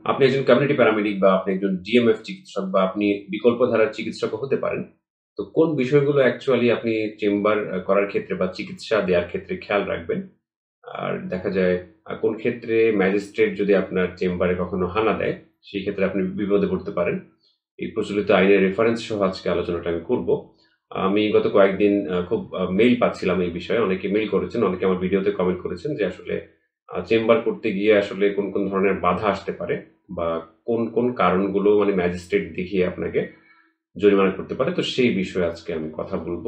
আপনি একজন community paramedic বা আপনি একজন ডিএমএফ চিকিৎসক বা আপনি বিকল্প ধারার চিকিৎসকও হতে পারেন। তো কোন বিষয়গুলো অ্যাকচুয়ালি আপনি চেম্বার করার ক্ষেত্রে বা চিকিৎসা দেওয়ার ক্ষেত্রে খেয়াল রাখবেন? আর দেখা যায় কোন ক্ষেত্রে ম্যাজিস্ট্রেট যদি আপনার চেম্বারে কখনো হানা দেয়, সেই ক্ষেত্রে আপনি বিপদে পড়তে পারেন। এই প্রচলিত আইনের রেফারেন্স সহ আজকে আলোচনাটা আমি করব। আমি গত কয়েকদিন খুব মেইল পাচ্ছিলাম এই বিষয়ে। অনেকে মেইল করেছেন, অনেকে আমার ভিডিওতে কমেন্ট করেছেন যে আসলে চেম্বার করতে গিয়ে আসলে কোন ধরনের বাধা আসতে পারে বা কোন কারণগুলো মানে ম্যাজিস্ট্রেট দেখিয়ে আপনাকে জরিমানা করতে পারে। তো সেই বিষয়ে আজকে আমি কথা বলব।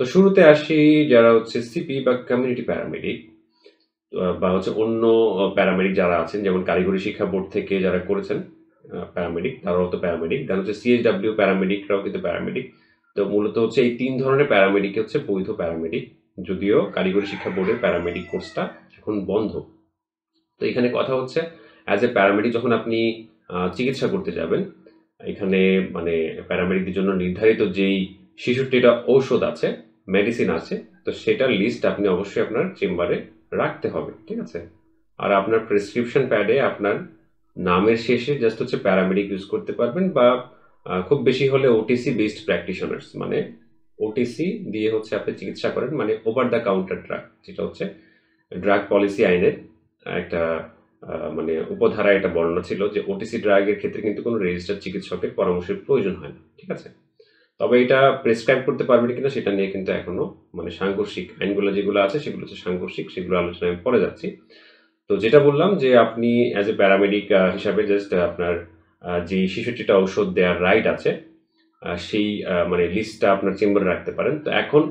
তো শুরুতে আসি যারা হচ্ছে সিপি বা কমিউনিটি প্যারামেডিক বা হচ্ছে অন্য প্যারামেডিক যারা আছেন যেমন কারিগরি শিক্ষা বোর্ড থেকে যারা করেছেন প্যারামেডিক তারাও তো প্যারামেডিক দেন হচ্ছে সিএইচডব্লিউ প্যারামেডিকরাও কিন্তু প্যারামেডিক। তো মূলত হচ্ছে এই ৩ ধরনের প্যারামেডিক হচ্ছে বৈধ প্যারামেডিক। যদিও কারিগরি শিক্ষা বোর্ডের প্যারামেডিক কোর্সটা এখন বন্ধ। তো এখানে কথা হচ্ছে অ্যাজ এ প্যারামেডিক যখন আপনি চিকিৎসা করতে যাবেন, এখানে মানে প্যারামেডিকদের জন্য নির্ধারিত যেই ৬৬টা ঔষধ আছে, মেডিসিন আছে, তো সেটার লিস্ট আপনি অবশ্যই আপনার চেম্বারে রাখতে হবে। ঠিক আছে? আর আপনার প্রেসক্রিপশন প্যাডে আপনার নামের শেষে জাস্ট হচ্ছে প্যারামেডিক ইউজ করতে পারবেন বা খুব বেশি হলে ওটিসি বেসড প্র্যাকটিশনার্স মানে ওটিসি দিয়ে হচ্ছে আপনি চিকিৎসা করেন মানে ওভার দ্য কাউন্টার ড্রাগ যেটা হচ্ছে ড্রাগ পলিসি আইনের একটা মানে উপধারায় এটা বর্ণনা ছিল যে ওটিসি ড্রাগের ক্ষেত্রে কিন্তু কোনো রেজিস্টার্ড চিকিৎসকের পরামর্শের প্রয়োজন হয় না। ঠিক আছে? তবে এটা প্রেসক্রাইব করতে পারবেন কিনা সেটা নিয়ে কিন্তু এখনো মানে সাংঘর্ষিক আইনগুলো যেগুলো আছে সেগুলো হচ্ছে সাংঘর্ষিক, সেগুলো আলোচনায় আমি পরে যাচ্ছি। তো যেটা বললাম যে আপনি অ্যাজ এ প্যারামেডিক হিসাবে জাস্ট আপনার যে ৬৬টা ঔষধ দেওয়ার রাইট আছে সেই মানে লিস্টটা আপনার চেম্বারে রাখতে পারেন। তো এখন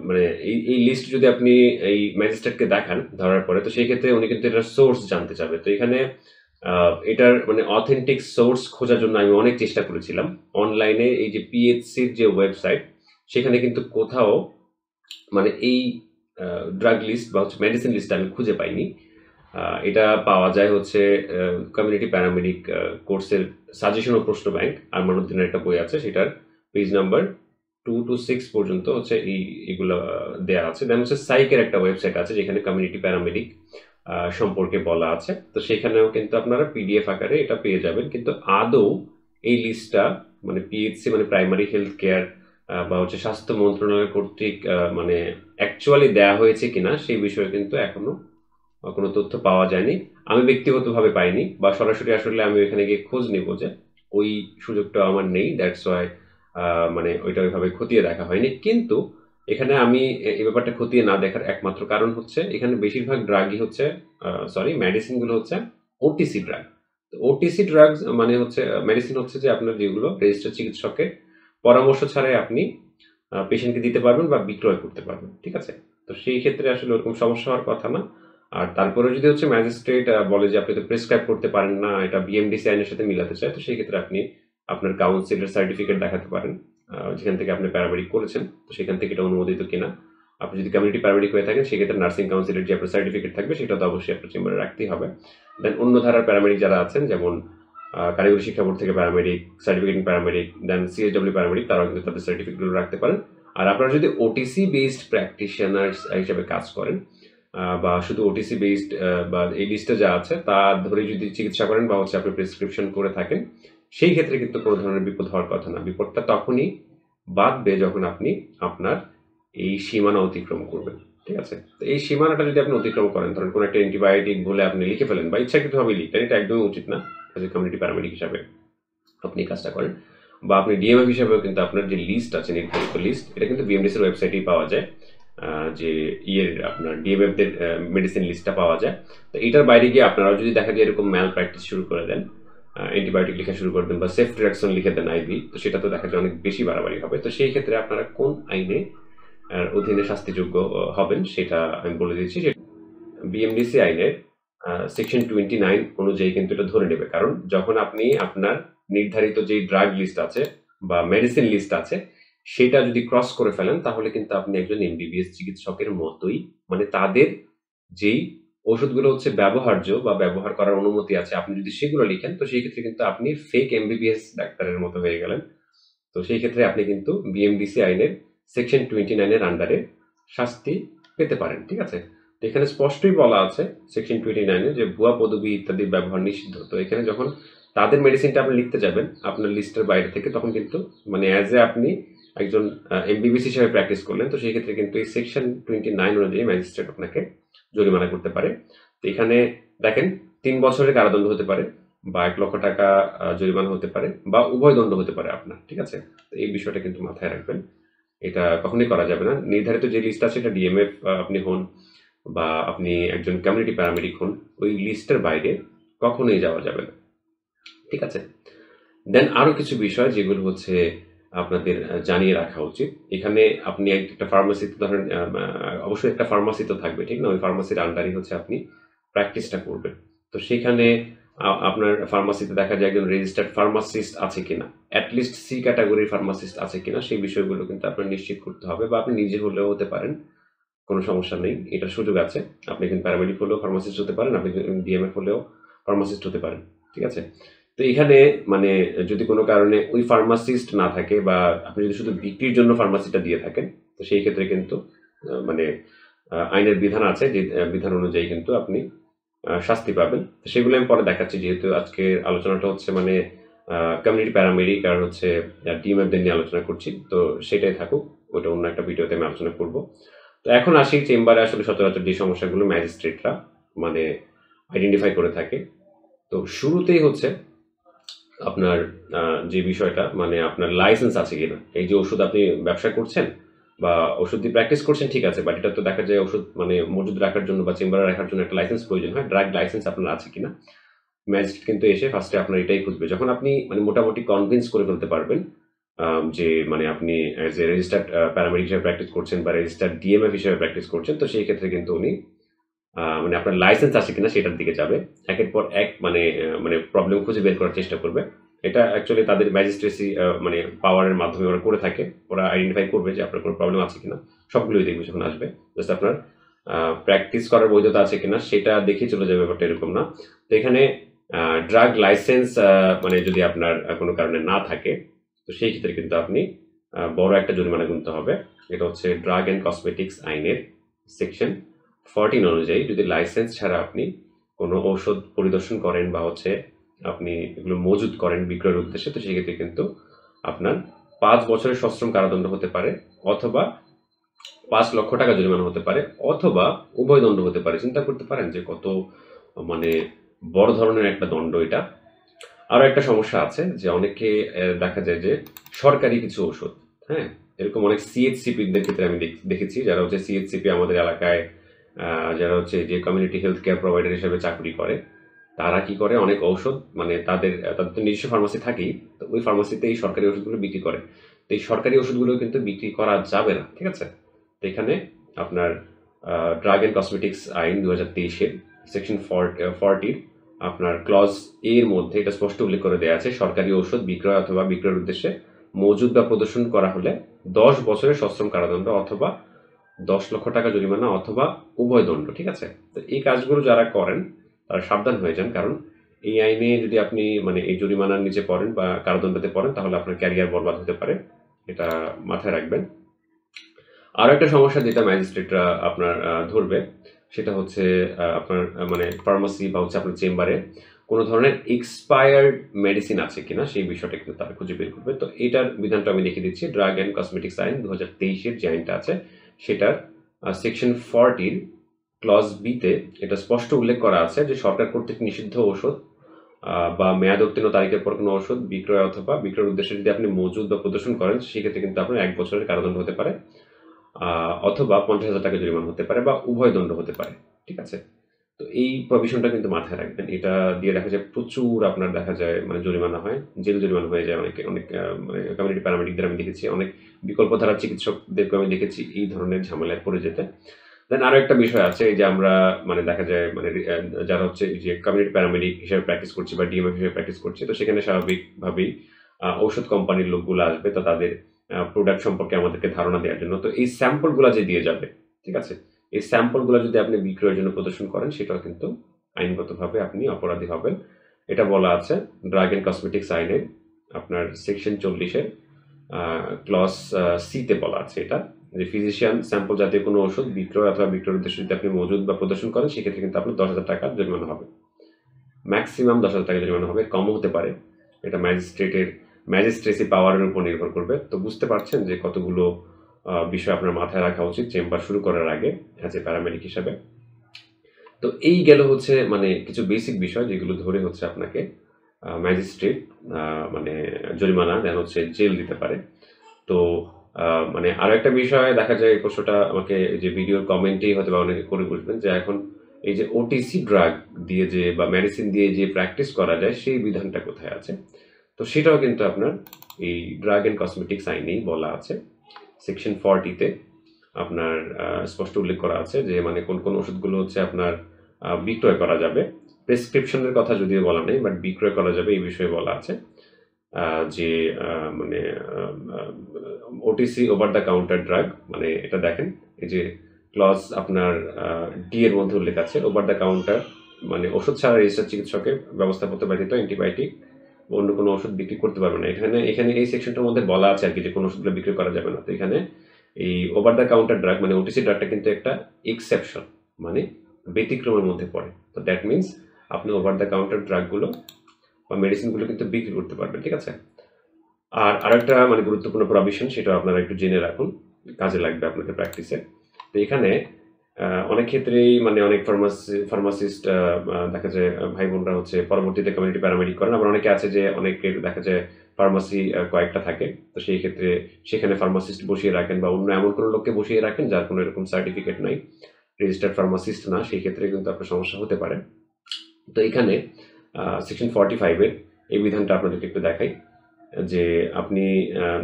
মানে এই লিস্ট যদি আপনি এই ম্যাজিস্ট্রেটকে দেখান ধরার পরে, তো সেই ক্ষেত্রে উনি কিন্তু এটার সোর্স জানতে চাবে। তো এখানে এটার মানে অথেন্টিক সোর্স খোঁজার জন্য আমি অনেক চেষ্টা করেছিলাম। অনলাইনে এই যে পিএইচসির যে ওয়েবসাইট, সেখানে কিন্তু কোথাও মানে এই ড্রাগ লিস্ট বা হচ্ছে মেডিসিন লিস্ট আমি খুঁজে পাইনি। এটা পাওয়া যায় হচ্ছে কমিউনিটি প্যারামেডিক কোর্সের সাজেশন ও প্রশ্ন ব্যাংক আরমানুদ্দিনের একটা বই আছে, সেটার পেজ নাম্বার 2 to 6 পর্যন্ত হচ্ছে এগুলো দেয়া আছে। দেন হচ্ছে সাইকের একটা ওয়েবসাইট আছে যেখানে কমিউনিটি প্যারামেডিক সম্পর্কে বলা আছে। তো সেখানেও কিন্তু আপনারা পিডিএফ আকারে এটা পেয়ে যাবেন। কিন্তু আদৌ এই লিস্টটা মানে পিএইচসি মানে প্রাইমারি হেলথ কেয়ার বা হচ্ছে স্বাস্থ্য মন্ত্রণালয় কর্তৃক মানে অ্যাকচুয়ালি দেয়া হয়েছে কিনা সেই বিষয়ে কিন্তু এখনো কোনো তথ্য পাওয়া যায়নি। আমি ব্যক্তিগতভাবে পাইনি বা সরাসরি আসলে আমি ওইখানে গিয়ে খোঁজ নিব যে ওই সুযোগটা আমার নেই। দ্যাটস ওয়াই মানে ওইটা ওইভাবে খতিয়ে দেখা হয়নি। কিন্তু এখানে আমি এই ব্যাপারটা খতিয়ে না দেখার একমাত্র কারণ হচ্ছে এখানে বেশিরভাগ ড্রাগই হচ্ছে সরি মেডিসিন গুলো হচ্ছে ওটিসি ড্রাগ। তো ওটিসি ড্রাগস মানে হচ্ছে মেডিসিন হচ্ছে যে আপনার যেগুলো রেজিস্টার্ড চিকিৎসকের পরামর্শ ছাড়াই আপনি পেশেন্টকে দিতে পারবেন বা বিক্রয় করতে পারবেন। ঠিক আছে? তো সেই ক্ষেত্রে আসলে ওরকম সমস্যা হওয়ার কথা না। আর তারপরে যদি হচ্ছে ম্যাজিস্ট্রেট বলে যে আপনি তো প্রেসক্রাইব করতে পারেন না, এটা বিএমডিসি আইনের সাথে মিলাতে চায়, তো সেই ক্ষেত্রে আপনি আপনার কাউন্সিলের সার্টিফিকেট দেখাতে পারেন যেখান থেকে আপনি প্যারামেডিক করেছেন, তো সেখান থেকে এটা অনুমোদিত কিনা। আপনি যদি কমিউনিটি প্যারামেডিক হয়ে থাকেন সেক্ষেত্রে নার্সিং কাউন্সিলের যে আপনার সার্টিফিকেট থাকবে সেটা তো অবশ্যই আপনার চেম্বারে রাখতেই হবে। দেন অন্য ধারার প্যারামেডিক যারা আছেন যেমন কারিগরি শিক্ষা বোর্ড থেকে প্যারামেডিক, সার্টিফিকেট প্যারামেডিক, দেন সিএসডব্লিউ প্যারামেডিক তারাও কিন্তু তাদের সার্টিফিকেটগুলো রাখতে পারেন। আর আপনারা যদি ওটিসি বেসড প্র্যাকটিশনার্স হিসেবে কাজ করেন বা শুধু ওটিসি বেসড বা এই লিস্টে যা আছে তা ধরে যদি চিকিৎসা করেন বা হচ্ছে আপনি প্রেসক্রিপশন করে থাকেন, সেই ক্ষেত্রে কিন্তু কোনো ধরনের বিপদ হওয়ার কথা না। বিপদটা তখনই বাধবে যখন আপনি আপনার এই সীমানা অতিক্রম করবেন। ঠিক আছে? তো এই সীমানাটা যদি আপনি অতিক্রম করেন, ধরেন কোনো একটা অ্যান্টিবায়োটিক বলে আপনি লিখে ফেলেন বা ইচ্ছাকৃতভাবে লিখলেন, এটা একদমই উচিত না অ্যাজ এ কমিউনিটি প্যারামেডিক হিসাবে আপনি কাজটা করেন। বা আপনি ডিএমএফ হিসাবেও কিন্তু আপনার যে লিস্ট আছে নির্ধারিত লিস্ট, এটা কিন্তু বিএমডিসির ওয়েবসাইটেই পাওয়া যায়। যে আপনার ডিএমএফদের মেডিসিন লিস্টটা পাওয়া যায়। তো এটার বাইরে গিয়ে আপনারাও যদি দেখা যায় এরকম ম্যাল প্র্যাকটিস শুরু করে দেন, অ্যান্টিবায়োটিক লেখা শুরু করে দেন বা সেফ ট্রাকশন লিখে দেন আইভি, তো সেটা তো দেখা যায় অনেক বেশি বাড়াবাড়ি হবে। তো সেই ক্ষেত্রে আপনারা কোন আইনে অধীনে শাস্তিযোগ্য হবেন সেটা আমি বলে দিচ্ছি। বিএমডিসি আইনের সেকশন 29 অনুযায়ী কিন্তু এটা ধরে নেবে। কারণ যখন আপনি আপনার নির্ধারিত যে ড্রাগ লিস্ট আছে বা মেডিসিন লিস্ট আছে সেটা যদি ক্রস করে ফেলেন তাহলে কিন্তু আপনি একজন এমবিবিএস চিকিৎসকের মতোই মানে তাদের যেই ওষুধগুলো হচ্ছে ব্যবহার্য বা ব্যবহার করার অনুমতি আছে আপনি যদি সেগুলো লিখেন, তো সেই ক্ষেত্রে কিন্তু আপনি ফেক এমবিবিএস ডাক্তারের মতো হয়ে গেলেন। তো সেই ক্ষেত্রে আপনি কিন্তু বিএমডিসি আইনের সেকশন 29 এর আন্ডারে শাস্তি পেতে পারেন। ঠিক আছে? তো এখানে স্পষ্টই বলা আছে সেকশন 29-এ যে ভুয়া পদবি ইত্যাদি ব্যবহার নিষিদ্ধ। তো এখানে যখন তাদের মেডিসিনটা আপনি লিখতে যাবেন আপনার লিস্টের বাইরে থেকে, তখন কিন্তু মানে অ্যাজ এ আপনি একজন এমবিবিএস হিসেবে প্র্যাকটিস করলেন, তো সেই ক্ষেত্রে কিন্তু এই সেকশন 29 অনুযায়ী ম্যাজিস্ট্রেট আপনাকে জরিমানা করতে পারে। তো এখানে দেখেন 3 বছরের কারাদণ্ড হতে পারে বা 1 লক্ষ টাকা জরিমানা হতে পারে বা উভয় দণ্ড হতে পারে আপনার, ঠিক আছে? তো এই বিষয়টা কিন্তু মাথায় রাখবেন, এটা কখনোই করা যাবে না। নির্ধারিত যে লিস্ট আছে এটা ডিএমএফ আপনি হন বা আপনি একজন কমিউনিটি প্যারামেডিক হন, ওই লিস্টের বাইরে কখনোই যাওয়া যাবে না, ঠিক আছে? দেন আরো কিছু বিষয় যেগুলো হচ্ছে আপনাদের জানিয়ে রাখা উচিত। এখানে আপনি একটা ফার্মাসিতে ধরেন অবশ্যই একটা ফার্মাসি তো থাকবে, ঠিক না? ওই ফার্মাসির আন্ডারই হচ্ছে আপনি প্র্যাকটিসটা করবেন। তো সেখানে আপনার ফার্মাসিতে দেখা যায় একজন রেজিস্টার্ড ফার্মাসিস্ট আছে কিনা, অ্যাটলিস্ট সি ক্যাটাগরির ফার্মাসিস্ট আছে কিনা, সেই বিষয়গুলো কিন্তু আপনার নিশ্চিত করতে হবে। বা আপনি নিজে হলেও হতে পারেন, কোনো সমস্যা নেই, এটার সুযোগ আছে। আপনি কিন্তু প্যারামেডিক হলেও ফার্মাসিস্ট হতে পারেন, আপনি ডিএমএফ হলেও ফার্মাসিস্ট হতে পারেন, ঠিক আছে? তো এখানে মানে যদি কোনো কারণে ওই ফার্মাসিস্ট না থাকে বা আপনি যদি শুধু বিক্রির জন্য ফার্মাসিটা দিয়ে থাকেন, তো সেই ক্ষেত্রে কিন্তু মানে আইনের বিধান আছে, যে বিধান অনুযায়ী কিন্তু আপনি শাস্তি পাবেন। তো সেগুলো আমি পরে দেখাচ্ছি, যেহেতু আজকে আলোচনাটা হচ্ছে মানে কমিউনিটি প্যারামেডিক আর হচ্ছে ডিএমএফদের নিয়ে আলোচনা করছি, তো সেটাই থাকুক, ওটা অন্য একটা ভিডিওতে আমি আলোচনা করবো। তো এখন আসি চেম্বারে আসলে সচরাচর যে সমস্যাগুলো ম্যাজিস্ট্রেটরা মানে আইডেন্টিফাই করে থাকে। তো শুরুতেই হচ্ছে আপনার যে বিষয়টা মানে আপনার লাইসেন্স আছে কিনা। এই যে ওষুধ আপনি ব্যবসা করছেন বা ওষুধ দিয়ে প্র্যাকটিস করছেন, ঠিক আছে, বাট এটা তো দেখা যায় ওষুধ মানে মজুদ রাখার জন্য বা চেম্বারে রাখার জন্য একটা লাইসেন্স প্রয়োজন হয়। ড্রাগ লাইসেন্স আপনার আছে কিনা, ম্যাজিস্ট্রেট কিন্তু এসে ফার্স্টে আপনার এটাই খুঁজবে। যখন আপনি মানে মোটামুটি কনভিন্স করে ফেলতে পারবেন যে মানে আপনি অ্যাজ এ রেজিস্টার্ড প্যারামেডিক হিসেবে প্র্যাকটিস করছেন বা রেজিস্টার্ড ডিএমএফ হিসেবে প্র্যাকটিস করছেন, তো সেই ক্ষেত্রে কিন্তু উনি মানে আপনার লাইসেন্স আছে কিনা সেটার দিকে যাবে। একের পর এক মানে মানে প্রবলেম খুঁজে বের করার চেষ্টা করবে। এটা অ্যাকচুয়ালি তাদের ম্যাজিস্ট্রেসি মানে পাওয়ারের মাধ্যমে ওরা করে থাকে। ওরা আইডেন্টিফাই করবে যে আপনার কোনো প্রবলেম আছে কিনা। সবগুলোই দেখবে যখন আসবে। জাস্ট আপনার প্র্যাকটিস করার বৈধতা আছে কিনা সেটা দেখে চলে যাবে, ব্যাপারটা এরকম না। তো এখানে ড্রাগ লাইসেন্স মানে যদি আপনার কোনো কারণে না থাকে, তো সেই ক্ষেত্রে কিন্তু আপনি বড় একটা জরিমানা গুনতে হবে। এটা হচ্ছে ড্রাগ অ্যান্ড কসমেটিক্স আইনের সেকশন 14 অনুযায়ী যদি লাইসেন্স ছাড়া আপনি কোনো ঔষধ পরিদর্শন করেন বা হচ্ছে আপনি এগুলো মজুত করেন বিক্রয়ের উদ্দেশ্যে, তো সেক্ষেত্রে কিন্তু আপনার 5 বছরের সশ্রম কারাদণ্ড হতে পারে অথবা 5 লক্ষ টাকা জরিমানা হতে পারে অথবা উভয় দণ্ড হতে পারে। চিন্তা করতে পারেন যে কত মানে বড় ধরনের একটা দণ্ড এটা। আরো একটা সমস্যা আছে যে অনেকে দেখা যায় যে সরকারি কিছু ওষুধ, হ্যাঁ, এরকম অনেক সিএইচসিপিদের ক্ষেত্রে আমি দেখেছি, যারা হচ্ছে সিএইচসিপি আমাদের এলাকায় যারা হচ্ছে যে কমিউনিটি হেলথ কেয়ার প্রোভাইডার হিসেবে চাকরি করে, তারা কি করে অনেক ঔষধ মানে তাদের তাদের তো নিজস্ব ফার্মাসি থাকেই, তো ওই ফার্মাসিতে এই সরকারি ওষুধগুলো বিক্রি করে। তো এই সরকারি ওষুধগুলো কিন্তু বিক্রি করা যাবে না, ঠিক আছে? তো এখানে আপনার ড্রাগ অ্যান্ড কসমেটিক্স আইন 2023-এর সেকশন 40 আপনার ক্লজ এর মধ্যে এটা স্পষ্ট উল্লেখ করে দেওয়া আছে, সরকারি ঔষধ বিক্রয় অথবা বিক্রয়ের উদ্দেশ্যে মজুদ বা প্রদর্শন করা হলে 10 বছরের সশ্রম কারাদণ্ড অথবা 10 লক্ষ টাকা জরিমানা অথবা উভয় দণ্ড, ঠিক আছে? তো এই কাজগুলো যারা করেন তারা সাবধান হয়ে যান, কারণ এই আইনে যদি আপনি মানে এই জরিমানার নিচে পড়েন বা কারাদণ্ডতে পড়েন, তাহলে আপনার ক্যারিয়ার বরবাদ হতে পারে, এটা মাথায় রাখবেন। আরো একটা সমস্যা যেটা ম্যাজিস্ট্রেটরা আপনার ধরবে, সেটা হচ্ছে আপনার মানে ফার্মাসি বা হচ্ছে আপনার চেম্বারে কোনো ধরনের এক্সপায়ার্ড মেডিসিন আছে কিনা সেই বিষয়টা কিন্তু তারা খুঁজে বের করবে। তো এটার বিধানটা আমি দেখিয়ে দিচ্ছি। ড্রাগ অ্যান্ড কসমেটিক্স আইন 2023-এর যে আইনটা আছে সেটার সেকশন 40 ক্লজ বিতে এটা স্পষ্ট উল্লেখ করা আছে যে সরকার কর্তৃক নিষিদ্ধ ঔষধ বা মেয়াদ উত্তীর্ণ তারিখের পর কোনো ওষুধ বিক্রয় অথবা বিক্রয়ের উদ্দেশ্যে যদি আপনি মজুদ বা প্রদর্শন করেন, সেক্ষেত্রে কিন্তু আপনার 1 বছরের কারাদণ্ড হতে পারে অথবা 50,000 টাকা জরিমানা হতে পারে বা উভয় দণ্ড হতে পারে, ঠিক আছে? তো এই প্রভিশনটা কিন্তু মাথায় রাখবেন। এটা দিয়ে দেখা যায় প্রচুর আপনার দেখা যায় মানে জরিমানা হয়, জেল জরিমানা হয়ে যায় অনেকে। অনেক মানে কমিউনিটি প্যারামেডিকদের আমি দেখেছি, অনেক বিকল্প ধারার চিকিৎসকদেরকে আমি দেখেছি এই ধরনের ঝামেলায় পড়ে যেতে। দেন আরো একটা বিষয় আছে, এই যে আমরা মানে দেখা যায় মানে যারা হচ্ছে এই যে কমিউনিটি প্যারামেডিক হিসেবে প্র্যাকটিস করছি বা ডিএমএফ হিসেবে প্র্যাকটিস করছি, তো সেখানে স্বাভাবিকভাবেই ঔষধ কোম্পানির লোকগুলো আসবে, তো তাদের প্রোডাক্ট সম্পর্কে আমাদেরকে ধারণা দেওয়ার জন্য। তো এই স্যাম্পলগুলো যে দিয়ে যাবে, ঠিক আছে, এই স্যাম্পলগুলো যদি আপনি বিক্রয়ের জন্য প্রদর্শন করেন, সেটাও কিন্তু আইনগতভাবে আপনি অপরাধী হবেন। এটা বলা আছে ড্রাগ অ্যান্ড কসমেটিক্স আইনে আপনার সেকশন 40-এর ক্লজ সিতে বলা আছে এটা, যে ফিজিশিয়ান স্যাম্পল জাতীয় কোনো ওষুধ বিক্রয় অথবা বিক্রয়ের উদ্দেশ্যে যদি আপনি মজুদ বা প্রদর্শন করেন সেক্ষেত্রে কিন্তু আপনার 10,000 টাকা জরিমানা হবে। ম্যাক্সিমাম 10,000 টাকা জরিমানা হবে, কমও হতে পারে। এটা ম্যাজিস্ট্রেসি পাওয়ারের উপর নির্ভর করবে। তো বুঝতে পারছেন যে কতগুলো বিষয় আপনার মাথায় রাখা উচিত চেম্বার শুরু করার আগে অ্যাজ এ প্যারামেডিক হিসাবে। তো এই গেল হচ্ছে মানে কিছু বেসিক বিষয় যেগুলো ধরে হচ্ছে আপনাকে ম্যাজিস্ট্রেট মানে জরিমানা দেন হচ্ছে জেল দিতে পারে। তো মানে আরো একটা বিষয় দেখা যায়, এই প্রশ্নটা আমাকে যে ভিডিওর কমেন্টেই হয়তো বা অনেকে করে বুঝবেন যে এখন এই যে ওটিসি ড্রাগ দিয়ে যে বা মেডিসিন দিয়ে যে প্র্যাকটিস করা যায় সেই বিধানটা কোথায় আছে। তো সেটাও কিন্তু আপনার এই ড্রাগ অ্যান্ড কসমেটিক্স আইনেই বলা আছে। সেকশন 40-তে আপনার স্পষ্ট উল্লেখ করা আছে যে মানে কোন কোন ওষুধগুলো হচ্ছে আপনার বিক্রয় করা যাবে। প্রেসক্রিপশনের কথা যদিও বলা নেই, বাট বিক্রয় করা যাবে এই বিষয়ে বলা আছে। যে মানে OTC over the counter drug, মানে এটা দেখেন এই যে ক্লজ আপনার ডি এর মধ্যে উল্লেখ আছে ওভার দ্য কাউন্টার, মানে ওষুধ ছাড়া রেজিস্টার চিকিৎসকের ব্যবস্থাপত্র ব্যতীত অ্যান্টিবায়োটিক বা অন্য কোনো ওষুধ বিক্রি করতে পারবে না। এখানে এখানে এই সেকশনটার মধ্যে বলা আছে আর কি যে কোনো ওষুধগুলো বিক্রি করা যাবে না। তো এখানে এই ওভার দ্য কাউন্টার ড্রাগ মানে ওটিসি ড্রাগটা কিন্তু একটা এক্সেপশন, মানে ব্যতিক্রমের মধ্যে পড়ে। তো দ্যাট মিনস আপনি ওভার দ্য কাউন্টার ড্রাগগুলো বা মেডিসিনগুলো কিন্তু বিক্রি করতে পারবেন, ঠিক আছে। আর আরেকটা মানে গুরুত্বপূর্ণ প্রভিশন, সেটা আপনারা একটু জেনে রাখুন, কাজে লাগবে আপনাদের প্র্যাকটিসে। তো এখানে অনেক ক্ষেত্রেই মানে অনেক ফার্মাসিস্ট দেখা যায় ভাই বোনরা হচ্ছে পরবর্তীতে কমিউনিটি প্যারামেডিক করেন, আবার অনেকে আছে যে অনেকের দেখা যায় ফার্মাসি কয়েকটা থাকে। তো সেই ক্ষেত্রে সেখানে ফার্মাসিস্ট বসিয়ে রাখেন বা অন্য এমন কোনো লোককে বসিয়ে রাখেন যার কোনো এরকম সার্টিফিকেট নাই, রেজিস্টার্ড ফার্মাসিস্ট না, সেই ক্ষেত্রে কিন্তু আপনার সমস্যা হতে পারে। তো এখানে সেকশন 45-এর এই বিধানটা আপনাদেরকে একটু দেখাই যে আপনি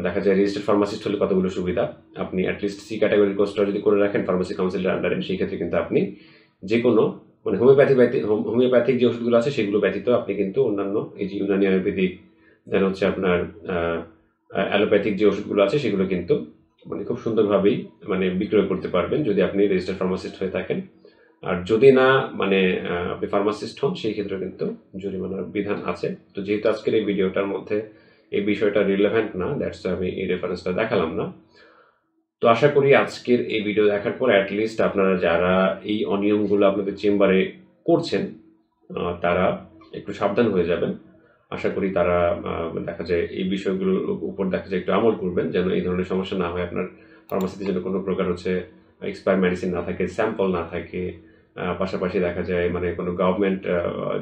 দেখা যায় রেজিস্টার্ড ফার্মাসিস্ট হলে কতগুলো সুবিধা। আপনি অ্যাটলিস্ট সি ক্যাটাগরির কোর্সটা যদি করে রাখেন ফার্মাসি কাউন্সিলের আন্ডারে, সেই ক্ষেত্রে কিন্তু আপনি যে কোনো মানে হোমিওপ্যাথিক যে ওষুধগুলো আছে সেগুলো ব্যতীত আপনি কিন্তু অন্যান্য এই যে ইউনানি আয়ুর্বেদিক দেন হচ্ছে আপনার অ্যালোপ্যাথিক যে ওষুধগুলো আছে সেগুলো কিন্তু মানে খুব সুন্দরভাবেই মানে বিক্রয় করতে পারবেন যদি আপনি রেজিস্টার্ড ফার্মাসিস্ট হয়ে থাকেন। আর যদি না মানে আপনি ফার্মাসিস্ট হন সেই ক্ষেত্রে কিন্তু জরিমানার বিধান আছে। তো যেহেতু আজকের এই ভিডিওটার মধ্যে এই বিষয়টা রিলেভেন্ট না, দ্যাটস আমি এই রেফারেন্সটা দেখালাম না। তো আশা করি আজকের এই ভিডিও দেখার পর অ্যাটলিস্ট আপনারা যারা এই অনিয়মগুলো আপনাদের চেম্বারে করছেন তারা একটু সাবধান হয়ে যাবেন। আশা করি তারা দেখা যায় এই বিষয়গুলোর উপর দেখা যায় একটু আমল করবেন যেন এই ধরনের সমস্যা না হয়। আপনার ফার্মাসিতে যেন কোনো প্রকার হচ্ছে এক্সপায়ার মেডিসিন না থাকে, স্যাম্পল না থাকে, পাশাপাশি দেখা যায় মানে কোনো গভর্নমেন্ট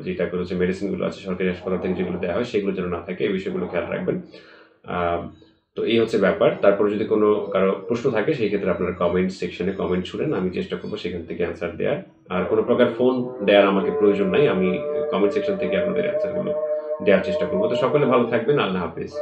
যে টাইপের হচ্ছে মেডিসিনগুলো আছে সরকারি হাসপাতাল থেকে যেগুলো দেওয়া হয় সেগুলো যেন না থাকে, এই বিষয়গুলো খেয়াল রাখবেন। তো এই হচ্ছে ব্যাপার। তারপরে যদি কোনো কারো প্রশ্ন থাকে সেই ক্ষেত্রে আপনারা কমেন্ট সেকশনে কমেন্ট ছুড়েন, আমি চেষ্টা করবো সেখান থেকে অ্যান্সার দেওয়ার। আর কোনো প্রকার ফোন দেওয়ার আমাকে প্রয়োজন নাই, আমি কমেন্ট সেকশন থেকে আপনাদের অ্যান্সারগুলো দেওয়ার চেষ্টা করবো। তো সকলে ভালো থাকবেন, আল্লাহ হাফিজ।